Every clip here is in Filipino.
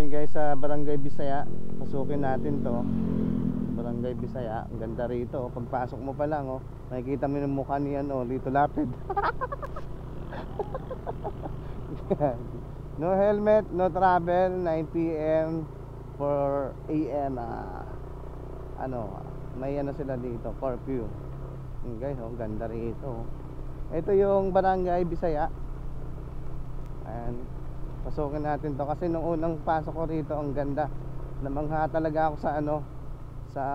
ngayon guys sa Barangay Bisaya. Pasukin natin to. Barangay Bisaya. Ang ganda rito. Pagpasok mo pa lang, makikita mo yung mukha niyan, Lito Lapid. No helmet, no travel. 9 PM, 4 AM. May sila dito, curfew. Guys, ganda rito. Ito yung Barangay Bisaya. Ayan. Pasukin natin to kasi nung unang pasok ko rito, ang ganda. Namangha talaga ako sa sa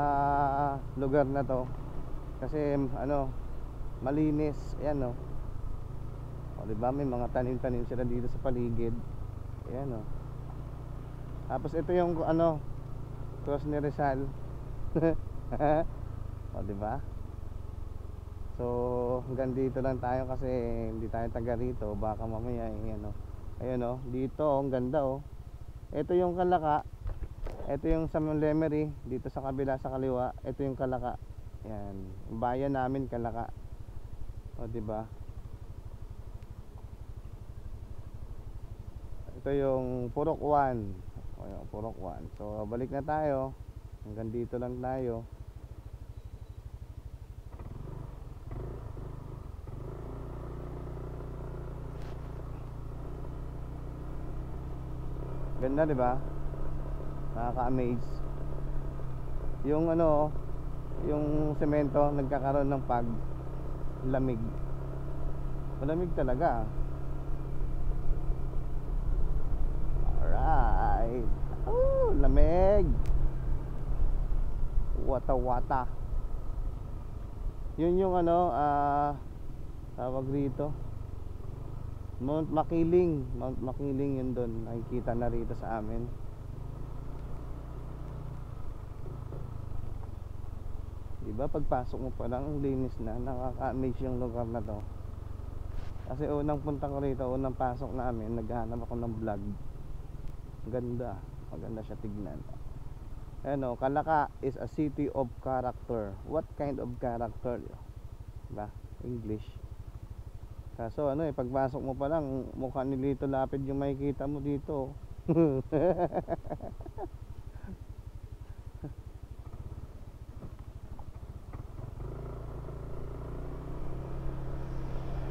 lugar na to. Kasi malinis. Ayan diba, may mga tanim-tanim sila dito sa paligid. Ayan Tapos ito yung cross ni Rizal. Diba? So hanggang dito lang tayo kasi hindi tayo taga rito. Baka mamaya Ayan dito ang ganda Ito yung Kalaka. Ito yung sa Lemery. Dito sa kabila sa kaliwa, ito yung Kalaka. Ayan, bayan namin Kalaka. Diba? Ito yung Purok 1. Ayan, Purok 1. So balik na tayo. Hanggang dito lang tayo. Ganda, di ba? Nakaka-amaze. Yung yung semento nagkakaroon ng lamig. Malamig talaga. Alright. Lamig. Wata-wata. Yun yung tawag rito, Mount Makiling. Mount Makiling yun doon. Nakikita na rito sa amin. Diba pagpasok mo pa lang, ang linis na. Nakaka-amaze yung lugar na to. Kasi unang punta ko rito, unang pasok namin, naghahanap ako ng vlog. Ganda. Maganda siya tignan. Kalaka is a city of character. What kind of character? Diba? English. Kaso pagpasok mo pa lang, mukha ni Lito Lapid yung makikita mo dito.